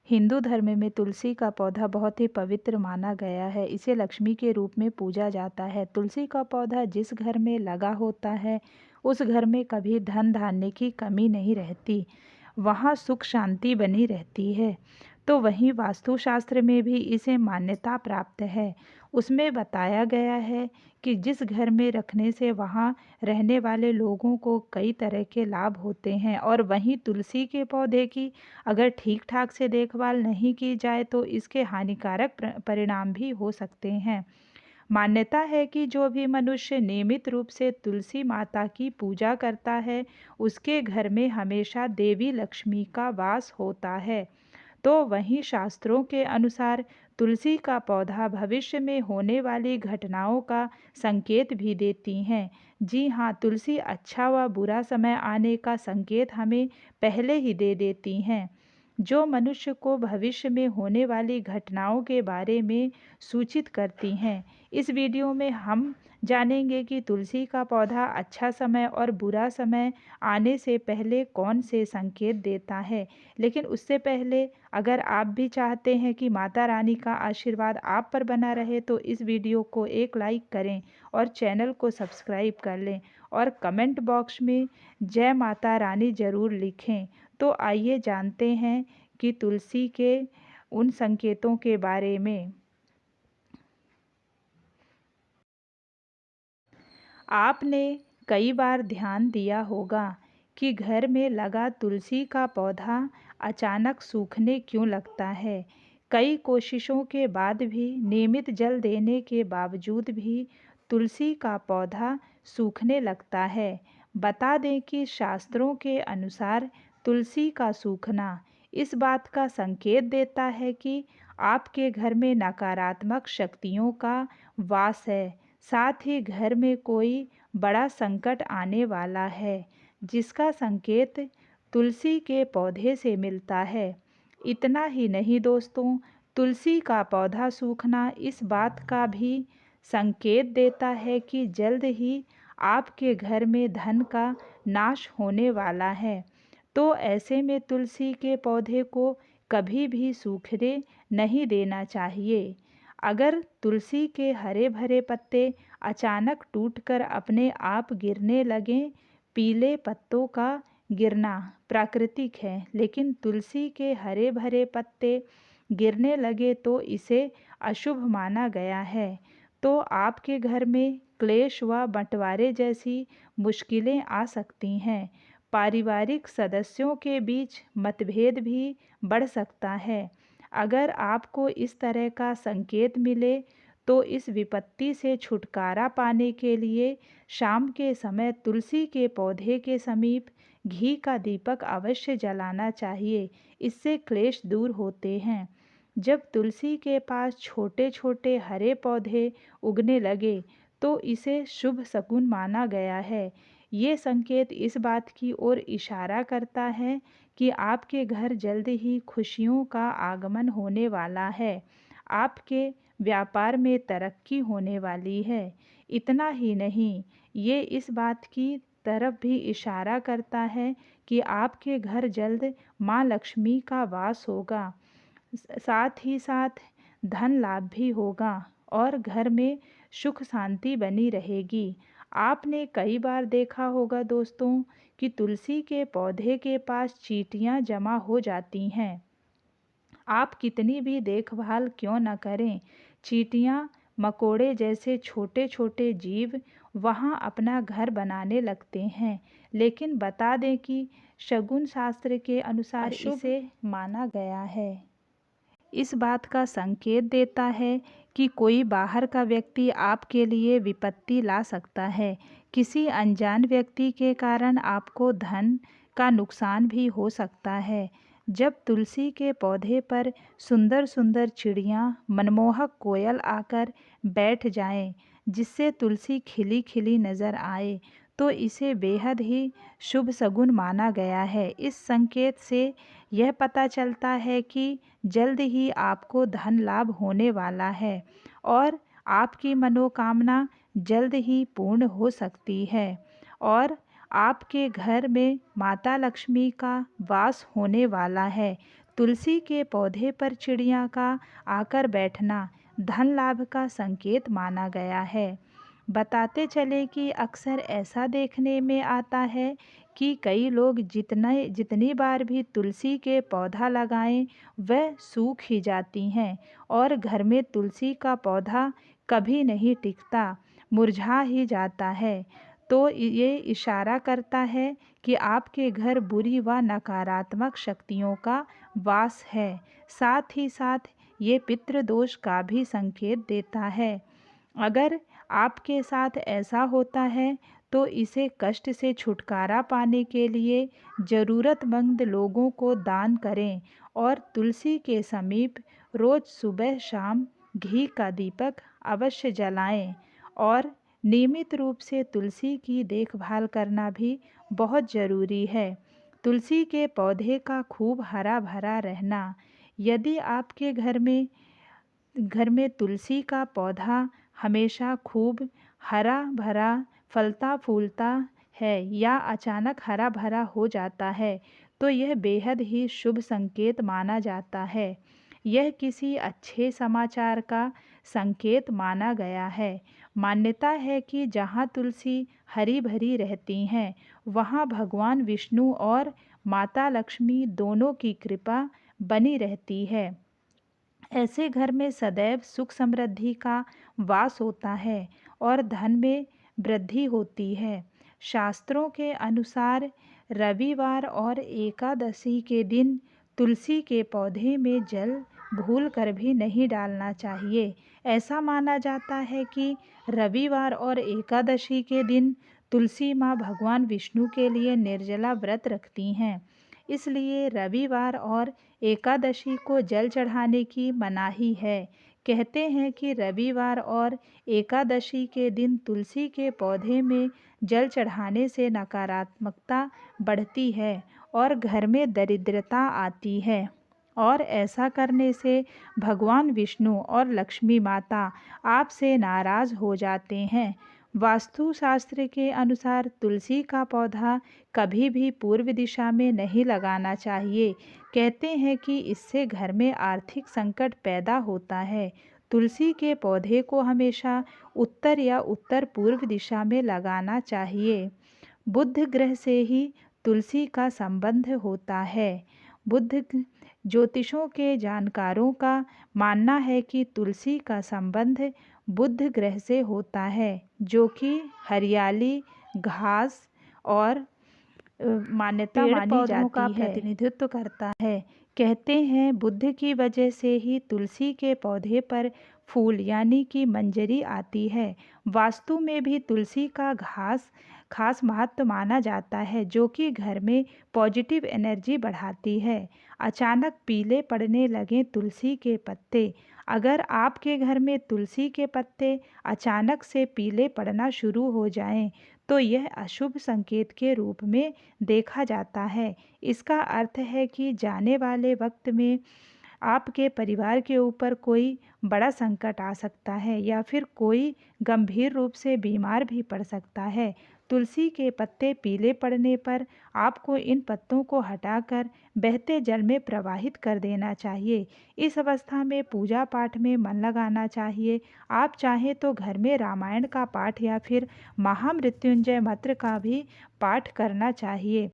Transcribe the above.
हिंदू धर्म में तुलसी का पौधा बहुत ही पवित्र माना गया है। इसे लक्ष्मी के रूप में पूजा जाता है। तुलसी का पौधा जिस घर में लगा होता है उस घर में कभी धन धान्य की कमी नहीं रहती, वहाँ सुख शांति बनी रहती है। तो वहीं वास्तुशास्त्र में भी इसे मान्यता प्राप्त है। उसमें बताया गया है कि जिस घर में रखने से वहाँ रहने वाले लोगों को कई तरह के लाभ होते हैं, और वहीं तुलसी के पौधे की अगर ठीक ठाक से देखभाल नहीं की जाए तो इसके हानिकारक परिणाम भी हो सकते हैं। मान्यता है कि जो भी मनुष्य नियमित रूप से तुलसी माता की पूजा करता है उसके घर में हमेशा देवी लक्ष्मी का वास होता है। तो वहीं शास्त्रों के अनुसार तुलसी का पौधा भविष्य में होने वाली घटनाओं का संकेत भी देती हैं। जी हाँ, तुलसी अच्छा व बुरा समय आने का संकेत हमें पहले ही दे देती हैं, जो मनुष्य को भविष्य में होने वाली घटनाओं के बारे में सूचित करती हैं। इस वीडियो में हम जानेंगे कि तुलसी का पौधा अच्छा समय और बुरा समय आने से पहले कौन से संकेत देता है। लेकिन उससे पहले अगर आप भी चाहते हैं कि माता रानी का आशीर्वाद आप पर बना रहे तो इस वीडियो को एक लाइक करें और चैनल को सब्सक्राइब कर लें और कमेंट बॉक्स में जय माता रानी ज़रूर लिखें। तो आइए जानते हैं कि तुलसी के उन संकेतों के बारे में। आपने कई बार ध्यान दिया होगा कि घर में लगा तुलसी का पौधा अचानक सूखने क्यों लगता है। कई कोशिशों के बाद भी नियमित जल देने के बावजूद भी तुलसी का पौधा सूखने लगता है। बता दें कि शास्त्रों के अनुसार तुलसी का सूखना इस बात का संकेत देता है कि आपके घर में नकारात्मक शक्तियों का वास है। साथ ही घर में कोई बड़ा संकट आने वाला है, जिसका संकेत तुलसी के पौधे से मिलता है। इतना ही नहीं दोस्तों, तुलसी का पौधा सूखना इस बात का भी संकेत देता है कि जल्द ही आपके घर में धन का नाश होने वाला है। तो ऐसे में तुलसी के पौधे को कभी भी सूखने नहीं देना चाहिए। अगर तुलसी के हरे भरे पत्ते अचानक टूटकर अपने आप गिरने लगें, पीले पत्तों का गिरना प्राकृतिक है, लेकिन तुलसी के हरे भरे पत्ते गिरने लगे तो इसे अशुभ माना गया है। तो आपके घर में क्लेश व बंटवारे जैसी मुश्किलें आ सकती हैं। पारिवारिक सदस्यों के बीच मतभेद भी बढ़ सकता है। अगर आपको इस तरह का संकेत मिले तो इस विपत्ति से छुटकारा पाने के लिए शाम के समय तुलसी के पौधे के समीप घी का दीपक अवश्य जलाना चाहिए। इससे क्लेश दूर होते हैं। जब तुलसी के पास छोटे छोटे हरे पौधे उगने लगे तो इसे शुभ शकुन माना गया है। ये संकेत इस बात की ओर इशारा करता है कि आपके घर जल्द ही खुशियों का आगमन होने वाला है। आपके व्यापार में तरक्की होने वाली है। इतना ही नहीं, ये इस बात की तरफ भी इशारा करता है कि आपके घर जल्द माँ लक्ष्मी का वास होगा। साथ ही साथ धन लाभ भी होगा और घर में सुख शांति बनी रहेगी। आपने कई बार देखा होगा दोस्तों कि तुलसी के पौधे के पास चींटियाँ जमा हो जाती हैं। आप कितनी भी देखभाल क्यों न करें, चींटियाँ मकोड़े जैसे छोटे छोटे जीव वहाँ अपना घर बनाने लगते हैं। लेकिन बता दें कि शगुन शास्त्र के अनुसार इसे माना गया है। इस बात का संकेत देता है कि कोई बाहर का व्यक्ति आपके लिए विपत्ति ला सकता है। किसी अनजान व्यक्ति के कारण आपको धन का नुकसान भी हो सकता है। जब तुलसी के पौधे पर सुंदर सुंदर चिड़ियाँ, मनमोहक कोयल आकर बैठ जाएं, जिससे तुलसी खिली खिली नज़र आए, तो इसे बेहद ही शुभ शगुन माना गया है। इस संकेत से यह पता चलता है कि जल्द ही आपको धन लाभ होने वाला है और आपकी मनोकामना जल्द ही पूर्ण हो सकती है और आपके घर में माता लक्ष्मी का वास होने वाला है। तुलसी के पौधे पर चिड़िया का आकर बैठना धन लाभ का संकेत माना गया है। बताते चले कि अक्सर ऐसा देखने में आता है कि कई लोग जितनी बार भी तुलसी के पौधा लगाएं वह सूख ही जाती हैं और घर में तुलसी का पौधा कभी नहीं टिकता, मुरझा ही जाता है। तो ये इशारा करता है कि आपके घर बुरी व नकारात्मक शक्तियों का वास है। साथ ही साथ ये पितृदोष का भी संकेत देता है। अगर आपके साथ ऐसा होता है तो इसे कष्ट से छुटकारा पाने के लिए ज़रूरतमंद लोगों को दान करें और तुलसी के समीप रोज़ सुबह शाम घी का दीपक अवश्य जलाएं और नियमित रूप से तुलसी की देखभाल करना भी बहुत ज़रूरी है। तुलसी के पौधे का खूब हरा भरा रहना। यदि आपके घर में तुलसी का पौधा हमेशा खूब हरा भरा फलता फूलता है या अचानक हरा भरा हो जाता है तो यह बेहद ही शुभ संकेत माना जाता है। यह किसी अच्छे समाचार का संकेत माना गया है। मान्यता है कि जहाँ तुलसी हरी भरी रहती हैं वहाँ भगवान विष्णु और माता लक्ष्मी दोनों की कृपा बनी रहती है। ऐसे घर में सदैव सुख समृद्धि का वास होता है और धन में वृद्धि होती है। शास्त्रों के अनुसार रविवार और एकादशी के दिन तुलसी के पौधे में जल भूल कर भी नहीं डालना चाहिए। ऐसा माना जाता है कि रविवार और एकादशी के दिन तुलसी माँ भगवान विष्णु के लिए निर्जला व्रत रखती हैं, इसलिए रविवार और एकादशी को जल चढ़ाने की मनाही है। कहते हैं कि रविवार और एकादशी के दिन तुलसी के पौधे में जल चढ़ाने से नकारात्मकता बढ़ती है और घर में दरिद्रता आती है और ऐसा करने से भगवान विष्णु और लक्ष्मी माता आपसे नाराज़ हो जाते हैं। वास्तुशास्त्र के अनुसार तुलसी का पौधा कभी भी पूर्व दिशा में नहीं लगाना चाहिए। कहते हैं कि इससे घर में आर्थिक संकट पैदा होता है। तुलसी के पौधे को हमेशा उत्तर या उत्तर पूर्व दिशा में लगाना चाहिए। बुध ग्रह से ही तुलसी का संबंध होता है। ज्योतिषों के जानकारों का मानना है कि तुलसी का संबंध बुध ग्रह से होता है, जो कि हरियाली, घास और मान्यता मानी जाती है, प्रतिनिधित्व करता है। कहते हैं बुध की वजह से ही तुलसी के पौधे पर फूल यानी कि मंजरी आती है। वास्तु में भी तुलसी का खास महत्व माना जाता है, जो कि घर में पॉजिटिव एनर्जी बढ़ाती है। अचानक पीले पड़ने लगे तुलसी के पत्ते। अगर आपके घर में तुलसी के पत्ते अचानक से पीले पड़ना शुरू हो जाएं, तो यह अशुभ संकेत के रूप में देखा जाता है। इसका अर्थ है कि जाने वाले वक्त में आपके परिवार के ऊपर कोई बड़ा संकट आ सकता है या फिर कोई गंभीर रूप से बीमार भी पड़ सकता है। तुलसी के पत्ते पीले पड़ने पर आपको इन पत्तों को हटाकर बहते जल में प्रवाहित कर देना चाहिए। इस अवस्था में पूजा पाठ में मन लगाना चाहिए। आप चाहें तो घर में रामायण का पाठ या फिर महामृत्युंजय मंत्र का भी पाठ करना चाहिए।